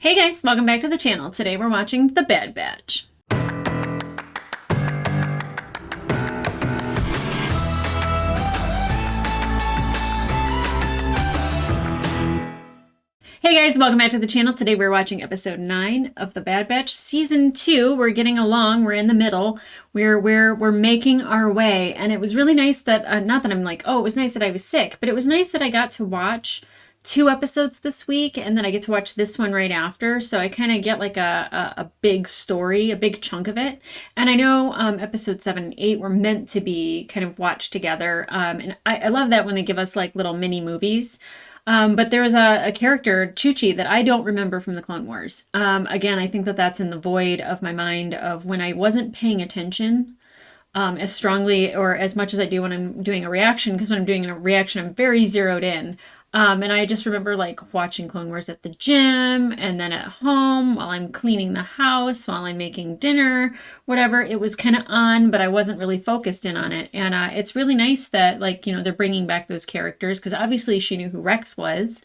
Hey guys, welcome back to the channel. Today we're watching The Bad Batch. Hey guys, welcome back to the channel. Today we're watching episode 9 of The Bad Batch, season 2. We're getting along. We're in the middle. We're making our way, and it was really nice that not that I'm like, oh, it was nice that I was sick, but it was nice that I got to watch 2 episodes this week, and then I get to watch this one right after. So I kind of get like a big story, a big chunk of it. And I know episode 7 and 8 were meant to be kind of watched together, and I love that when they give us like little mini movies. But there was a character, Chuchi, that I don't remember from the Clone Wars. Again, I think that that's in the void of my mind of when I wasn't paying attention as strongly or as much as I do when I'm doing a reaction, because when I'm doing a reaction, I'm very zeroed in. And I just remember like watching Clone Wars at the gym and then at home while I'm cleaning the house, while I'm making dinner, whatever. It was kind of on, but I wasn't really focused in on it. And it's really nice that like, they're bringing back those characters because obviously she knew who Rex was.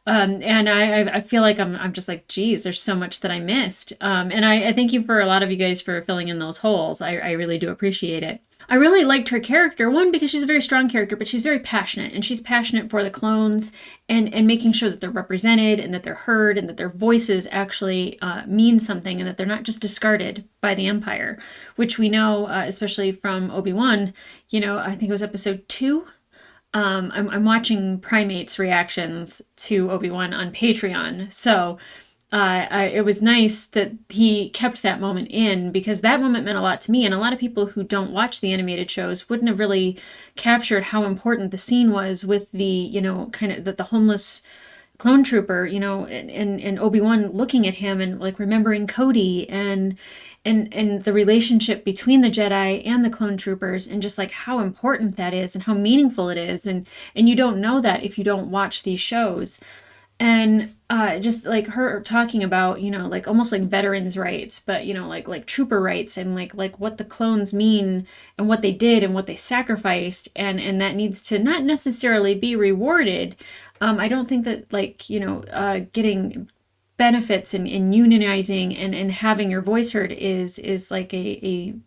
And I feel like I'm just like, geez, there's so much that I missed. And I thank you for a lot of you guys for filling in those holes. I really do appreciate it. I really liked her character, one, because she's a very strong character, but she's very passionate, and she's passionate for the clones and making sure that they're represented and that they're heard and that their voices actually mean something and that they're not just discarded by the Empire, which we know, especially from Obi-Wan, I think it was episode 2. I'm watching Primate's reactions to Obi-Wan on Patreon, so it was nice that he kept that moment in because that moment meant a lot to me. And a lot of people who don't watch the animated shows wouldn't have really captured how important the scene was with the, kind of the homeless clone trooper, and Obi-Wan looking at him and like remembering Cody and the relationship between the Jedi and the clone troopers and just like how important that is and how meaningful it is. And you don't know that if you don't watch these shows. And just like her talking about, like almost like veterans' rights, but like trooper rights and like what the clones mean and what they did and what they sacrificed, and that needs to not necessarily be rewarded. I don't think that like getting benefits and unionizing and having your voice heard is like an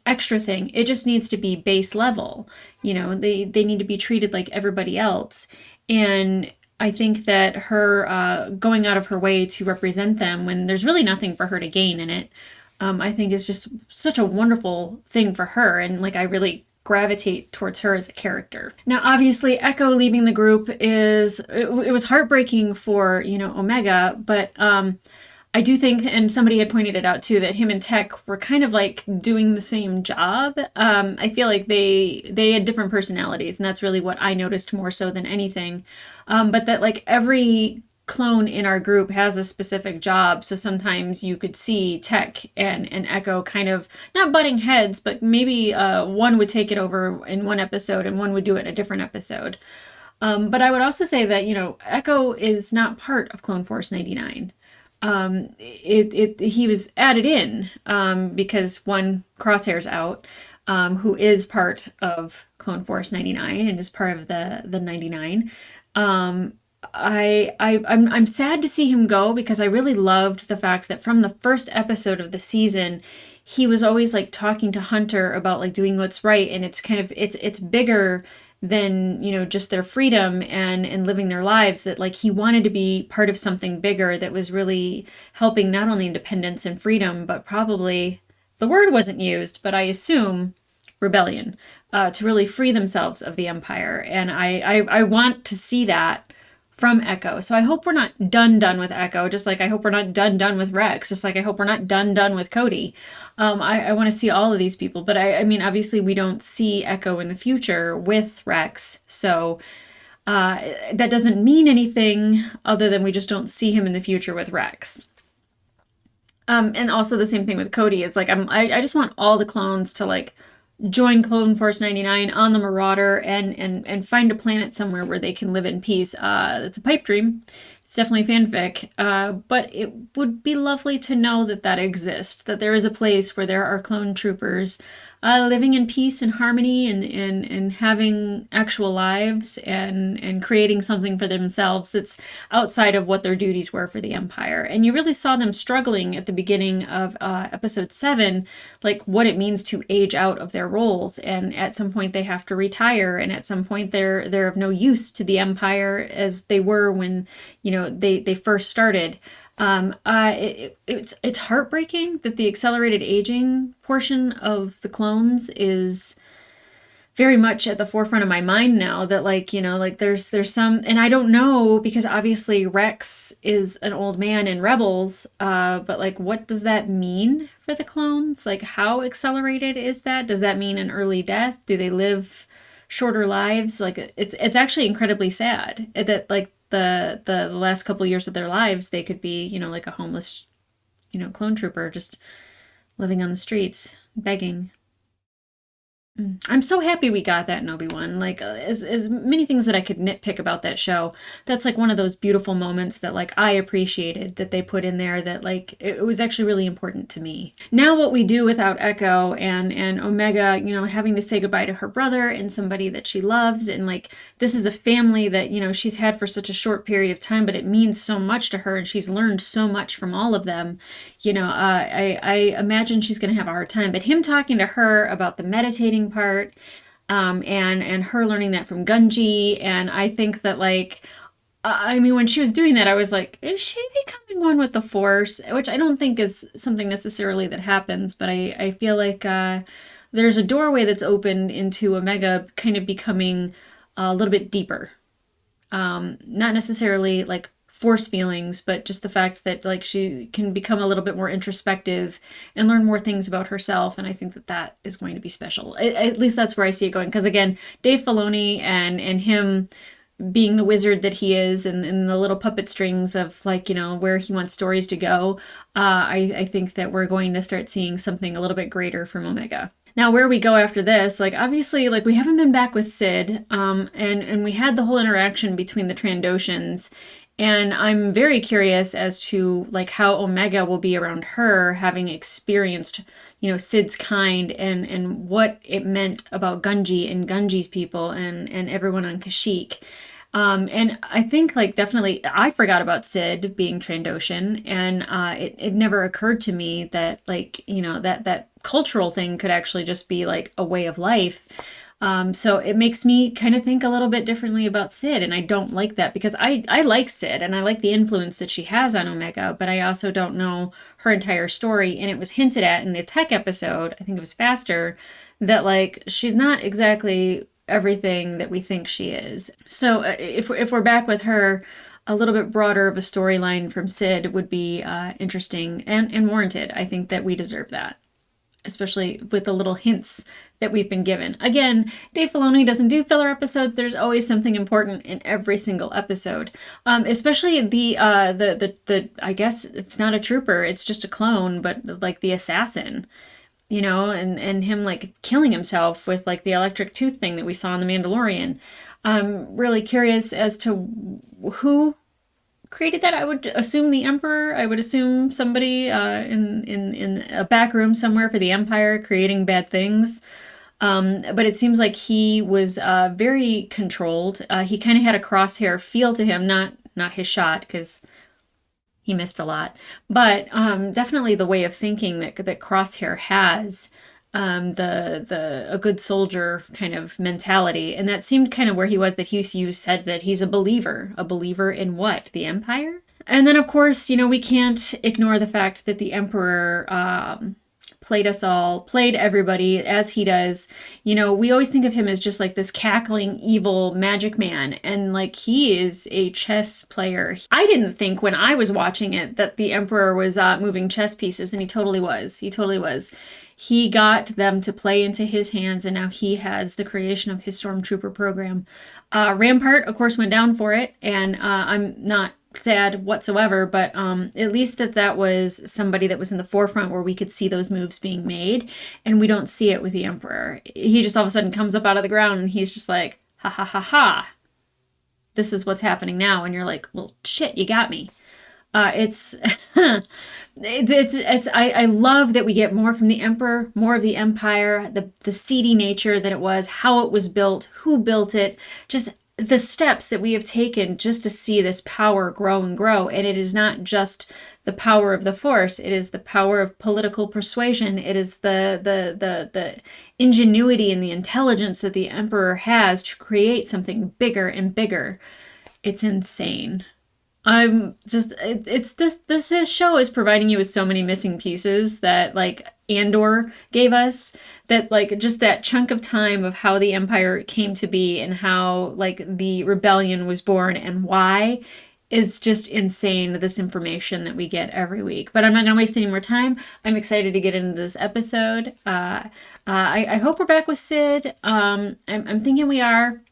extra thing. It just needs to be base level. They need to be treated like everybody else. And I think that her going out of her way to represent them when there's really nothing for her to gain in it, I think is just such a wonderful thing for her. And like I really gravitate towards her as a character. Now, obviously, Echo leaving the group it was heartbreaking for, Omega, but I do think, and somebody had pointed it out too, that him and Tech were kind of like doing the same job. I feel like they had different personalities, and that's really what I noticed more so than anything. But that like every clone in our group has a specific job. So sometimes you could see Tech and Echo kind of not butting heads, but maybe one would take it over in one episode and one would do it in a different episode. But I would also say that, Echo is not part of Clone Force 99. He was added in because one, Crosshair's out, who is part of Clone Force 99 and is part of the 99. I'm sad to see him go because I really loved the fact that from the first episode of the season, he was always like talking to Hunter about like doing what's right, and it's kind of it's bigger than just their freedom and living their lives, that like he wanted to be part of something bigger that was really helping not only independence and freedom, but probably the word wasn't used, but I assume rebellion, to really free themselves of the Empire. And I want to see that from Echo. So I hope we're not done with Echo, just like I hope we're not done with Rex, just like I hope we're not done with Cody. I want to see all of these people, but I mean, obviously we don't see Echo in the future with Rex, so that doesn't mean anything other than we just don't see him in the future with Rex. And also the same thing with Cody is like I just want all the clones to like join Clone Force 99 on the Marauder and find a planet somewhere where they can live in peace. It's a pipe dream. It's definitely fanfic, but it would be lovely to know that exists, that there is a place where there are clone troopers living in peace and harmony and having actual lives and creating something for themselves that's outside of what their duties were for the Empire. And you really saw them struggling at the beginning of episode 7, like what it means to age out of their roles. And at some point they have to retire, and at some point they're of no use to the Empire as they were when, they first started. It's heartbreaking that the accelerated aging portion of the clones is very much at the forefront of my mind now, that there's some, and I don't know, because obviously Rex is an old man in Rebels, but what does that mean for the clones? How accelerated is that? Does that mean an early death? Do they live shorter lives? It's actually incredibly sad that the last couple of years of their lives, they could be, a homeless, clone trooper just living on the streets, begging. I'm so happy we got that in Obi-Wan. As many things that I could nitpick about that show, that's one of those beautiful moments that I appreciated that they put in there, that it was actually really important to me. Now what we do without Echo and Omega, having to say goodbye to her brother and somebody that she loves, and this is a family that, she's had for such a short period of time, but it means so much to her and she's learned so much from all of them. I imagine she's going to have a hard time, but him talking to her about the meditating part, and her learning that from Gunji, and I think that when she was doing that, I was like, is she becoming one with the Force? Which I don't think is something necessarily that happens, but I feel there's a doorway that's opened into Omega kind of becoming a little bit deeper. Not necessarily Force feelings, but just the fact that she can become a little bit more introspective and learn more things about herself, and I think that is going to be special. At least that's where I see it going, because again, Dave Filoni and him being the wizard that he is, and the little puppet strings of where he wants stories to go, I think that we're going to start seeing something a little bit greater from Omega. Now, where we go after this, obviously, we haven't been back with Sid, and we had the whole interaction between the Trandoshans. And I'm very curious as to how Omega will be around her, having experienced, Sid's kind, and what it meant about Gunji and Gunji's people and everyone on Kashyyyk. And I think definitely I forgot about Sid being Trandoshan, and it never occurred to me that that cultural thing could actually just be a way of life. So it makes me kind of think a little bit differently about Sid, and I don't like that, because I like Sid and I like the influence that she has on Omega, but I also don't know her entire story, and it was hinted at in the tech episode, I think it was Faster, that she's not exactly everything that we think she is. So if we're back with her, a little bit broader of a storyline from Sid would be interesting and warranted. I think that we deserve that, especially with the little hints that we've been given. Again, Dave Filoni doesn't do filler episodes. There's always something important in every single episode. Especially the I guess it's not a trooper, it's just a clone, but the assassin, and him killing himself with the electric tooth thing that we saw in The Mandalorian. I'm really curious as to who created that. I would assume the Emperor. I would assume somebody in a back room somewhere for the Empire creating bad things. But it seems like he was very controlled. He kind of had a Crosshair feel to him, not his shot, because he missed a lot. But definitely the way of thinking that Crosshair has, a good soldier kind of mentality, and that seemed kind of where he was. That you said that he's a believer in what? The Empire? And then of course, we can't ignore the fact that the Emperor played everybody as he does. We always think of him as just this cackling evil magic man, and he is a chess player. I didn't think when I was watching it that the Emperor was moving chess pieces, and he totally was. He got them to play into his hands, and now he has the creation of his Stormtrooper program. Rampart, of course, went down for it, and I'm not sad whatsoever, but at least that was somebody that was in the forefront where we could see those moves being made, and we don't see it with the Emperor. He just all of a sudden comes up out of the ground, and he's just like, ha ha ha ha, this is what's happening now, and you're like, well, shit, you got me. It's I love that we get more from the emperor, more of the empire, the seedy nature that it was, how it was built, who built it, just the steps that we have taken just to see this power grow and grow. And it is not just the power of the force, it is the power of political persuasion. It is the ingenuity and the intelligence that the emperor has to create something bigger and bigger. It's insane. I'm just it's this show is providing you with so many missing pieces that like Andor gave us, that like just that chunk of time of how the Empire came to be and how like the rebellion was born and why. It's just insane, this information that we get every week. But I'm not going to waste any more time. I'm excited to get into this episode. I hope we're back with Sid. I'm thinking we are.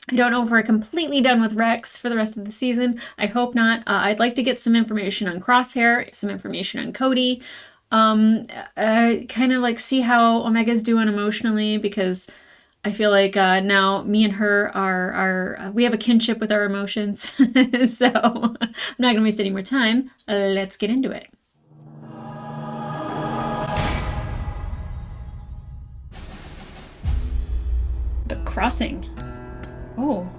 I don't know if we're completely done with Rex for the rest of the season. I hope not. I'd like to get some information on Crosshair, some information on Cody. Kind of like see how Omega's doing emotionally, because I feel like now me and her are we have a kinship with our emotions. So I'm not going to waste any more time. Let's get into it. The Crossing. Oh,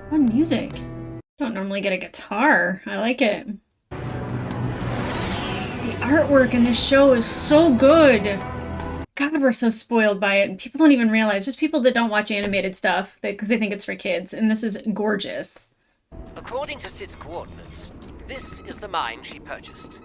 fun music. Don't normally get a guitar. I like it. The artwork in this show is so good. God, we're so spoiled by it, and people don't even realize. There's people that don't watch animated stuff because they think it's for kids, and this is gorgeous. According to Sid's coordinates, this is the mine she purchased.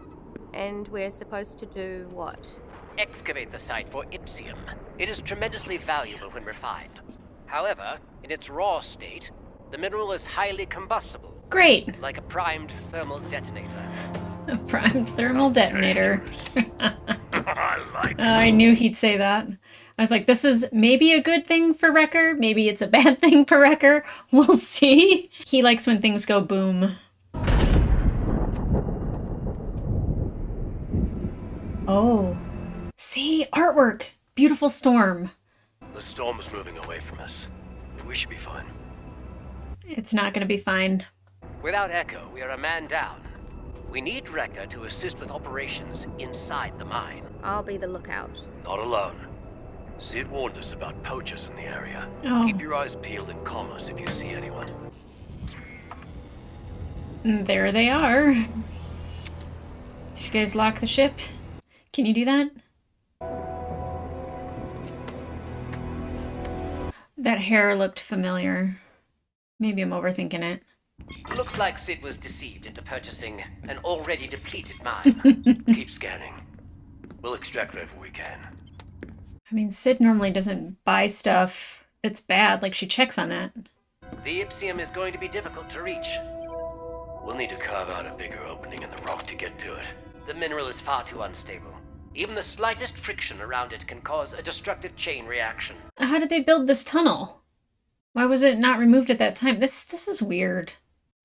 And we're supposed to do what? Excavate the site for Ipsium. It is tremendously valuable when refined. However, in its raw state, the mineral is highly combustible. Great. Like a primed thermal detonator. A primed thermal detonator. I like it. I knew he'd say that. I was like, this is maybe a good thing for Wrecker. Maybe it's a bad thing for Wrecker. We'll see. He likes when things go boom. Oh. See? Artwork. Beautiful storm. The storm's moving away from us. We should be fine. It's not going to be fine. Without Echo, we are a man down. We need Wrecker to assist with operations inside the mine. I'll be the lookout. Not alone. Sid warned us about poachers in the area. Oh. Keep your eyes peeled and call us if you see anyone. There they are. Did you guys lock the ship? Can you do that? That hair looked familiar. Maybe I'm overthinking it. Looks like Sid was deceived into purchasing an already depleted mine. Keep scanning. We'll extract whatever we can. I mean, Sid normally doesn't buy stuff that's bad. Like, she checks on that. The Ipsium is going to be difficult to reach. We'll need to carve out a bigger opening in the rock to get to it. The mineral is far too unstable. Even the slightest friction around it can cause a destructive chain reaction. How did they build this tunnel? Why was it not removed at that time? This is weird.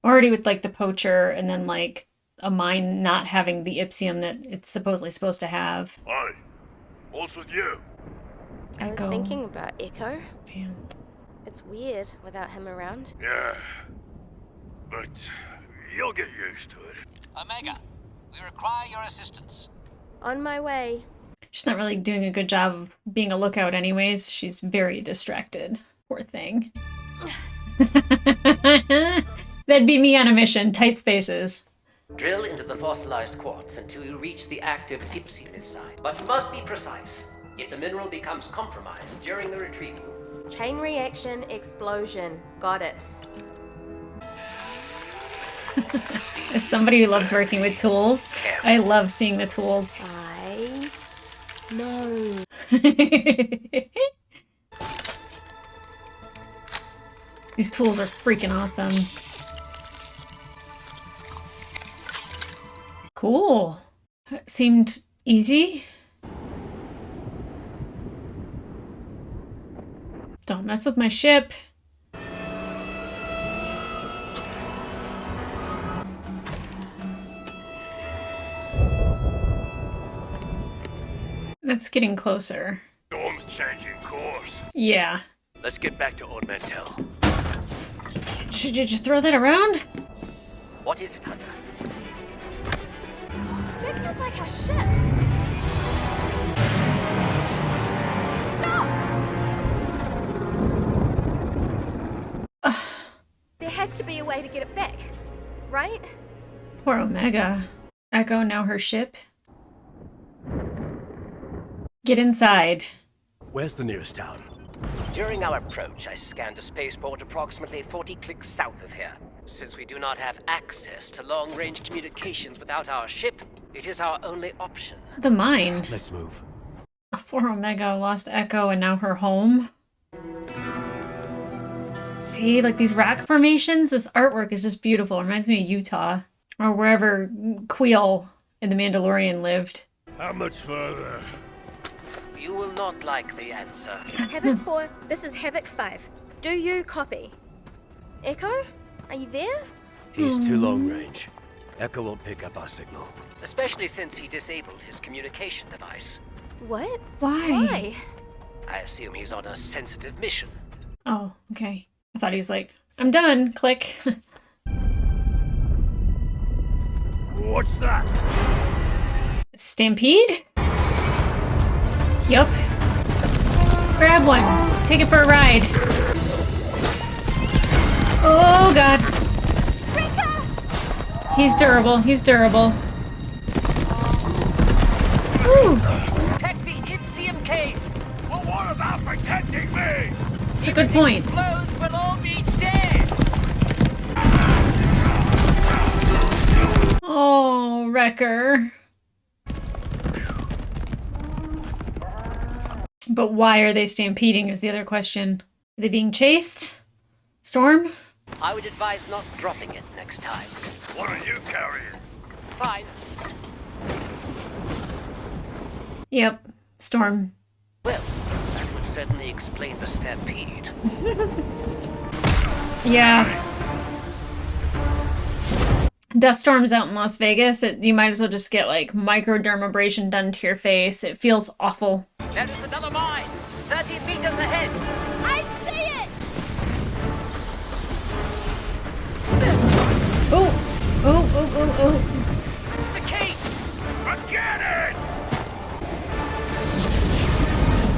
Already with, like, the poacher, and then, like, a mine not having the Ipsium that it's supposedly supposed to have. Hi. What's with you? I was thinking about Echo. Damn. It's weird without him around. Yeah. But you'll get used to it. Omega, we require your assistance. On my way. She's not really doing a good job of being a lookout anyways. She's very distracted. Poor thing. That'd be me on a mission. Tight spaces. Drill into the fossilized quartz until you reach the active Ipsium inside. But you must be precise. If the mineral becomes compromised during the retrieval. Chain reaction explosion. Got it. As somebody who loves working with tools, I love seeing the tools. I know. These tools are freaking awesome. Cool. That seemed easy. Don't mess with my ship. That's getting closer. Storm's changing course. Yeah. Let's get back to Old Mantel. Should you just throw that around? What is it, Hunter? sounds like our ship. Stop! There has to be a way to get it back, right? Poor Omega. Echo, now her ship. Get inside. Where's the nearest town? During our approach, I scanned a spaceport approximately 40 clicks south of here. Since we do not have access to long-range communications without our ship, it is our only option. The mine. Let's move. Poor Omega lost Echo and now her home. See, like these rock formations, this artwork is just beautiful. It reminds me of Utah or wherever Queel in The Mandalorian lived. How much further? You will not like the answer. Havoc 4, this is Havoc 5. Do you copy? Echo? Are you there? He's too long range. Echo won't pick up our signal. Especially since he disabled his communication device. What? Why? I assume he's on a sensitive mission. Oh, okay. I thought he was like, I'm done. Click. What's that? Stampede? Yup. Grab one. Take it for a ride. Oh, God. He's durable. He's durable. Whew. Protect the Ipsium case! Well, what about protecting me? That's a good point. Clothes will all be dead! Oh, Wrecker. But why are they stampeding is the other question. Are they being chased? Storm? I would advise not dropping it next time. What are you carrying? Fine. Yep. Storm. Well, that would certainly explain the stampede. Yeah. Dust storms out in Las Vegas. You might as well just get like microdermabrasion done to your face. It feels awful. There is another mine! 30 meters ahead! I see it! Oh! Oh, oh, oh, oh. The case! Get it!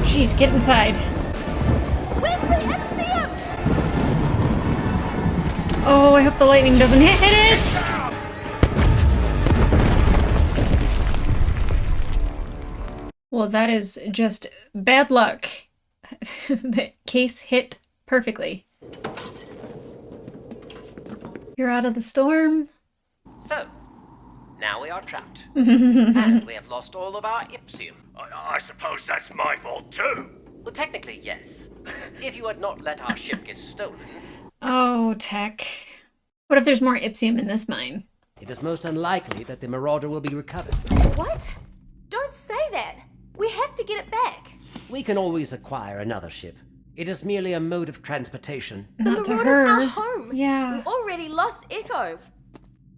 Jeez, get inside. Where's the Ipsium? Oh, I hope the lightning doesn't hit it! Well, that is just bad luck. The case hit perfectly. You're out of the storm. So, now we are trapped. And we have lost all of our Ipsium. I suppose that's my fault too. Well, technically, yes. If you had not let our ship get stolen, Oh, Tech. What if there's more Ipsium in this mine? it is most unlikely that the Marauder will be recovered. What? Don't say that. We have to get it back. We can always acquire another ship. It is merely a mode of transportation. The Not to Marauder's her. our home. Yeah. We already lost Echo.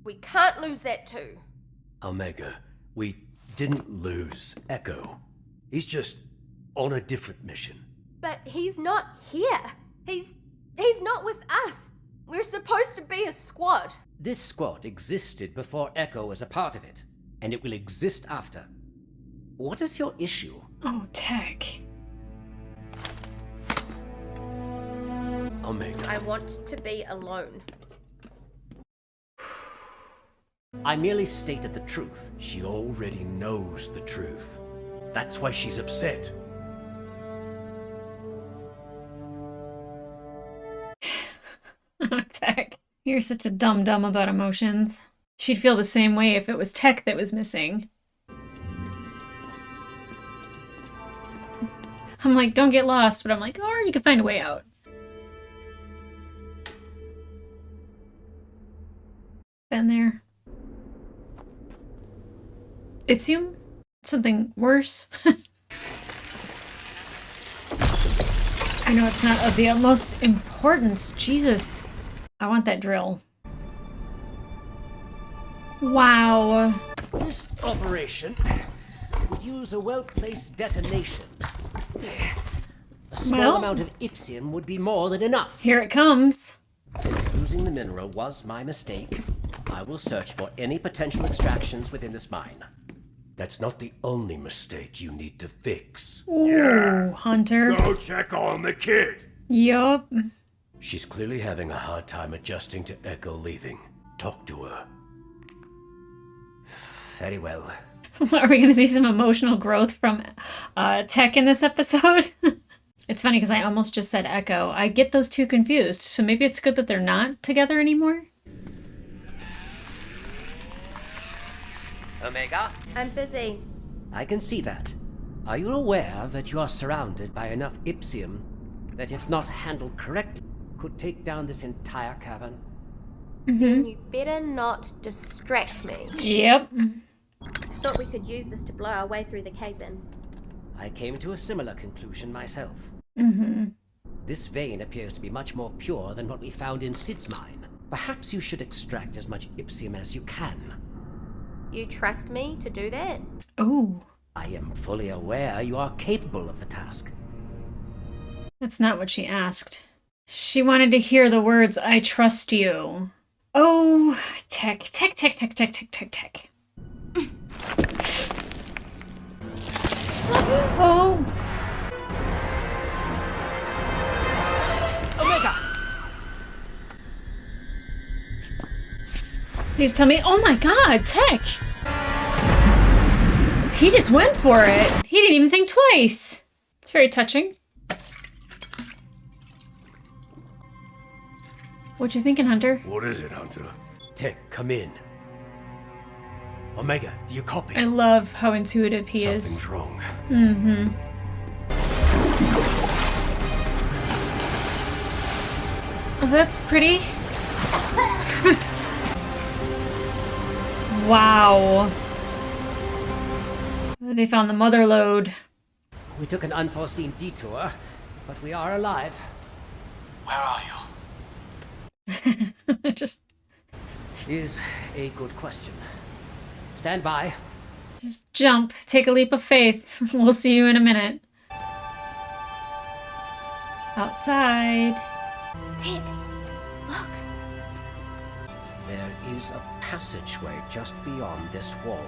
We can't lose that too. Omega, we didn't lose Echo. He's just on a different mission. But he's not here. He's not with us. We're supposed to be a squad. This squad existed before Echo was a part of it, and it will exist after. What is your issue? Oh, Tech. Omega. I want to be alone. I merely stated the truth. She already knows the truth. That's why she's upset. Tech. You're such a dum-dum about emotions. She'd feel the same way if it was Tech that was missing. I'm like, don't get lost, but I'm like, or you can find a way out. Been there. Ipsium? Something worse? I know it's not of the utmost importance. Jesus. I want that drill. Wow. This operation would use a well-placed detonation. A small Well. amount of Ipsium would be more than enough. Here it comes. Since losing the mineral was my mistake, I will search for any potential extractions within this mine. That's not the only mistake you need to fix. Ooh, Hunter. Go check on the kid. Yup. She's clearly having a hard time adjusting to Echo leaving. Talk to her. Very well. Are we going to see some emotional growth from Tech in this episode? It's funny because I almost just said Echo. I get those two confused, so maybe it's good that they're not together anymore? Omega? I'm busy. I can see that. Are you aware that you are surrounded by enough Ipsium that, if not handled correctly, could take down this entire cavern? Then you better not distract me. Yep. Thought we could use this to blow our way through the cave in. I came to a similar conclusion myself. Mm-hmm. This vein appears to be much more pure than what we found in Sid's mine. Perhaps you should extract as much Ipsium as you can. You trust me to do that? Oh, I am fully aware you are capable of the task. that's not what she asked. She wanted to hear the words, I trust you. Oh, Tech. Oh. Omega! Please tell me. Oh my god, Tech! He just went for it. He didn't even think twice. It's very touching. What you thinking, Hunter? What is it, Hunter? Tech, come in. Omega, do you copy? I love how intuitive he is. Something's wrong. Mm-hmm. Oh, that's pretty. Wow. They found the mother lode. We took an unforeseen detour, but we are alive. Where are you? just Is a good question. Stand by. jump. Take a leap of faith. We'll see you in a minute. Outside. Tech, look. There is a passageway just beyond this wall.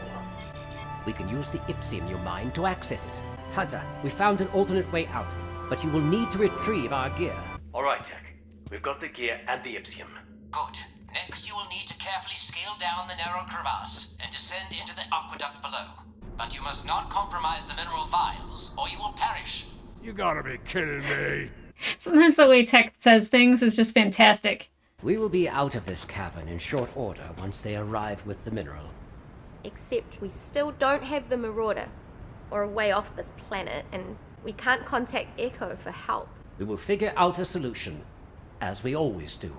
We can use the Ipsium you mine to access it. Hunter, we found an alternate way out, but you will need to retrieve our gear. All right, Tech. We've got the gear and the Ipsium. Good. Next, you will need to carefully scale down the narrow crevasse and descend into the aqueduct below. But you must not compromise the mineral vials, or you will perish. You gotta be kidding me. Sometimes the way Tech says things is just fantastic. We will be out of this cavern in short order once they arrive with the mineral. Except we still don't have the Marauder, or a way off this planet, and we can't contact Echo for help. We will figure out a solution, as we always do.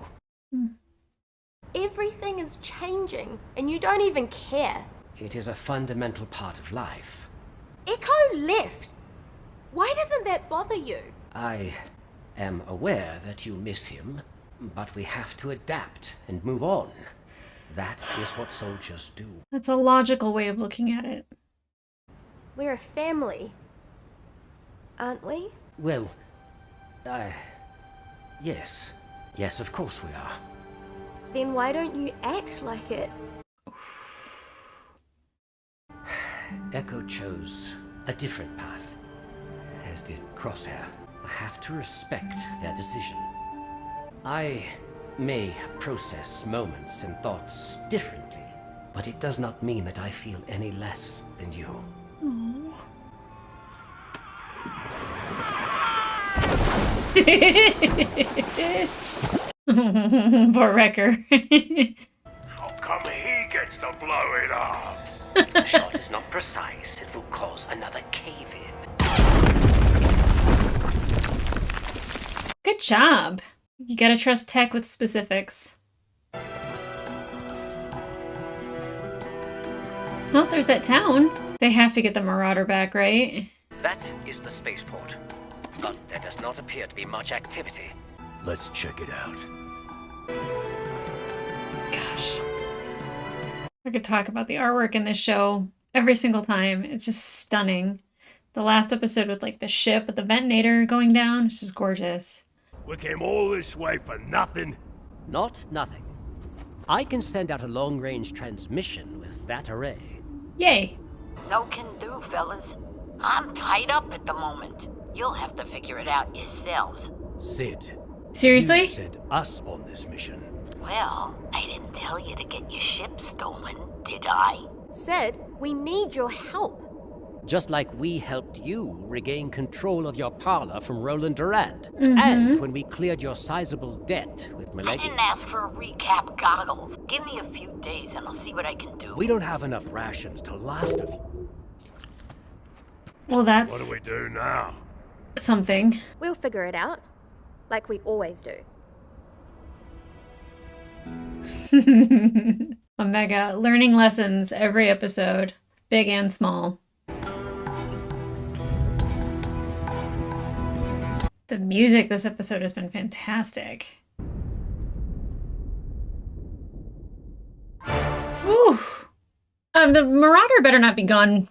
Everything is changing, and you don't even care. It is a fundamental part of life. Echo left. Why doesn't that bother you? I am aware that you miss him, but we have to adapt and move on. That is what soldiers do. That's a logical way of looking at it. We're a family, aren't we? Well, yes. Yes, of course we are. Then why don't you act like it? Echo chose a different path, as did Crosshair. I have to respect their decision. I may process moments and thoughts differently, but it does not mean that I feel any less than you. Poor Wrecker. How come he gets to blow it up? If the shot is not precise, it will cause another cave-in. Good job. You gotta trust Tech with specifics. Well, there's that town. They have to get the Marauder back, right? That is the spaceport. But there does not appear to be much activity. Let's check it out. Gosh. I could talk about the artwork in this show every single time. It's just stunning. The last episode with like the ship with the ventilator going down, it's just gorgeous. We came all this way for nothing. Not nothing. I can send out a long-range transmission with that array. Yay. No can do, fellas. I'm tied up at the moment. You'll have to figure it out yourselves. Sid. Seriously? You sent us on this mission. Well, I didn't tell you to get your ship stolen, did I? Sid, we need your help. Just like we helped you regain control of your parlor from Roland Durand. And when we cleared your sizable debt with I Malegi. didn't ask for a recap, Goggles. Give me a few days and I'll see what I can do. We don't have enough rations to last a few. Well, What that's do we do now? something. We'll figure it out, like we always do. Omega, learning lessons every episode, big and small. The music this episode has been fantastic. Woo! The Marauder better not be gone,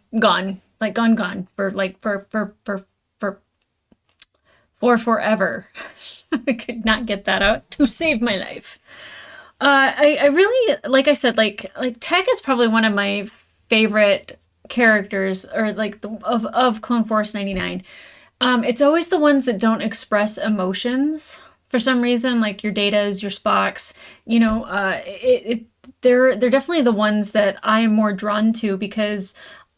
like gone for forever. I could not get that out to save my life. I really, like I said, like Tech is probably one of my favorite characters, or like of Clone Force 99. It's always the ones that don't express emotions for some reason, like your Datas, your Spocks. You know, they're definitely the ones that I am more drawn to because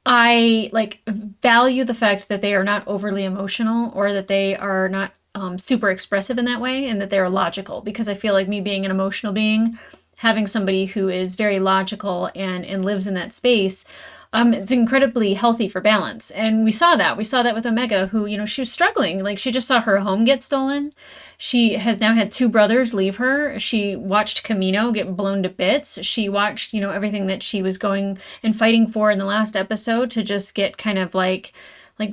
I like value the fact that they are not overly emotional or that they are not super expressive in that way, and that they're logical, because I feel like me being an emotional being, having somebody who is very logical and lives in that space, it's incredibly healthy for balance. And we saw that with Omega, who, you know, she was struggling. Like, she just saw her home get stolen. She has now had 2 brothers leave her. She watched Camino get blown to bits. She watched, you know, everything that she was going and fighting for in the last episode to just get kind of like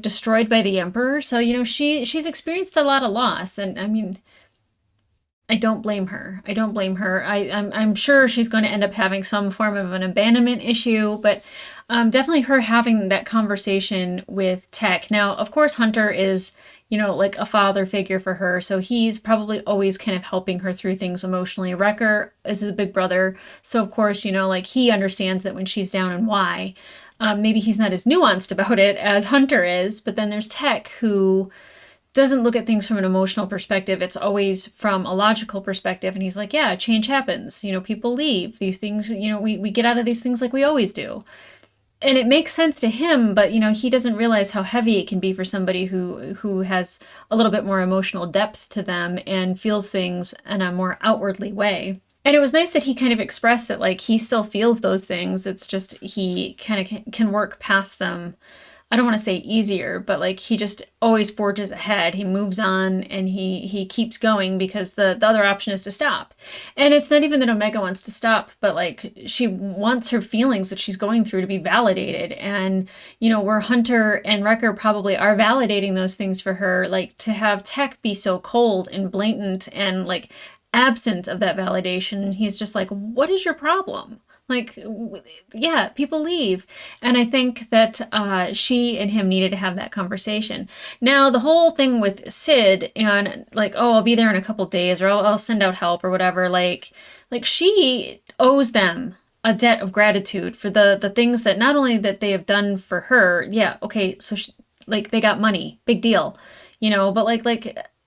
destroyed by the Emperor. So, you know, she's experienced a lot of loss. And I mean, I don't blame her. I'm sure she's going to end up having some form of an abandonment issue, but definitely her having that conversation with Tech. Now, of course, Hunter is, you know, like a father figure for her, so he's probably always kind of helping her through things emotionally. Wrecker is a big brother, so of course, you know, like he understands that when she's down and why. Maybe he's not as nuanced about it as Hunter is, but then there's Tech, who doesn't look at things from an emotional perspective. It's always from a logical perspective. And he's like, yeah, change happens. You know, people leave. These things, you know, we get out of these things like we always do. And it makes sense to him, but, you know, he doesn't realize how heavy it can be for somebody who has a little bit more emotional depth to them and feels things in a more outwardly way. And it was nice that he kind of expressed that, like, he still feels those things. It's just he kind of can work past them. I don't want to say easier, but like he just always forges ahead. He moves on and he keeps going because the other option is to stop. And it's not even that Omega wants to stop, but like she wants her feelings that she's going through to be validated. And, you know, where Hunter and Wrecker probably are validating those things for her, like to have Tech be so cold and blatant and like absent of that validation, he's just like, what is your problem? Like, yeah, people leave. And I think that she and him needed to have that conversation. Now, the whole thing with Sid and like, oh, I'll be there in a couple days, or I'll send out help or whatever. Like she owes them a debt of gratitude for the things that not only that they have done for her. Yeah, okay, so like they got money, big deal, you know, but like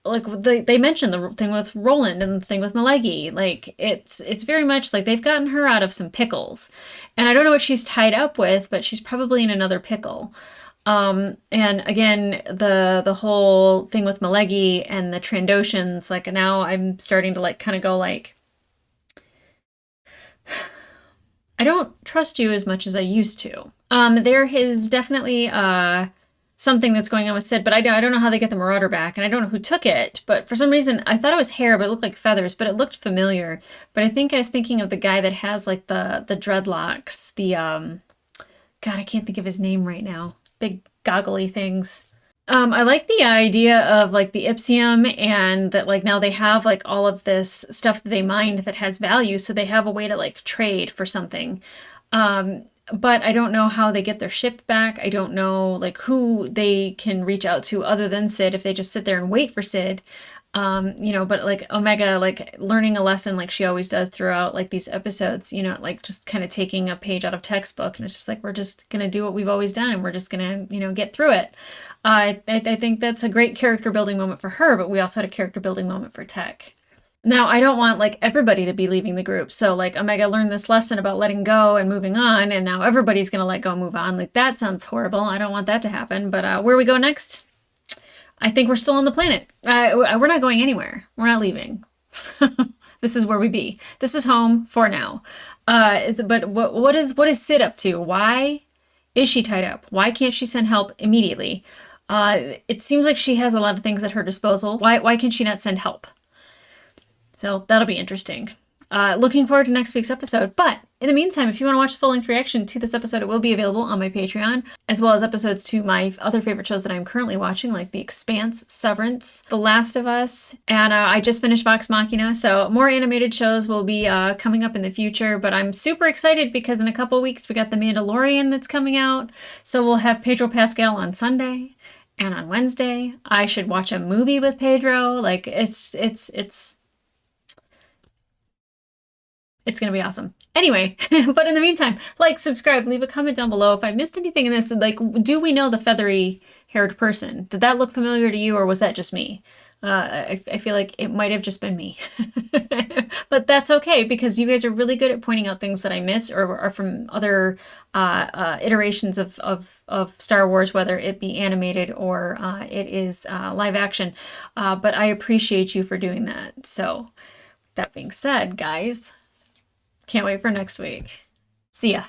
they mentioned the thing with Roland and the thing with Malegi. Like it's very much like they've gotten her out of some pickles, and I don't know what she's tied up with, but she's probably in another pickle. And again, the whole thing with Malegi and the Trandoshans, like now I'm starting to like kind of go like, I don't trust you as much as I used to. There is definitely something that's going on with Sid, but I don't know how they get the Marauder back, and I don't know who took it, but for some reason, I thought it was hair, but it looked like feathers, but it looked familiar. But I think I was thinking of the guy that has, like, the dreadlocks, God, I can't think of his name right now. Big goggly things. I like the idea of, like, the Ipsium, and that, like, now they have, like, all of this stuff that they mined that has value, so they have a way to, like, trade for something. But I don't know how they get their ship back. I don't know, like, who they can reach out to other than Sid if they just sit there and wait for Sid. You know, but like Omega, like learning a lesson like she always does throughout like these episodes, you know, like just kind of taking a page out of textbook, and it's just like, we're just gonna do what we've always done, and we're just gonna, you know, get through it. I think that's a great character building moment for her, but we also had a character building moment for Tech. Now, I don't want like everybody to be leaving the group. So like Omega learned this lesson about letting go and moving on, and now everybody's gonna let go and move on. Like that sounds horrible. I don't want that to happen. But where we go next? I think we're still on the planet. We're not going anywhere. We're not leaving. This is where we be. This is home for now. But what is Sid up to? Why is she tied up? Why can't she send help immediately? It seems like she has a lot of things at her disposal. Why can she not send help? So that'll be interesting. Looking forward to next week's episode. But in the meantime, if you want to watch the full-length reaction to this episode, it will be available on my Patreon, as well as episodes to my other favorite shows that I'm currently watching, like The Expanse, Severance, The Last of Us, and I just finished Vox Machina, so more animated shows will be coming up in the future. But I'm super excited because in a couple weeks we got The Mandalorian that's coming out, so we'll have Pedro Pascal on Sunday, and on Wednesday I should watch a movie with Pedro. Like it's going to be awesome. Anyway, but in the meantime, like, subscribe, leave a comment down below if I missed anything in this. Like, do we know the feathery-haired person? Did that look familiar to you, or was that just me? I feel like it might have just been me. But that's okay, because you guys are really good at pointing out things that I miss or are from other iterations of Star Wars, whether it be animated or it is live action. But I appreciate you for doing that. So, that being said, guys, can't wait for next week. See ya.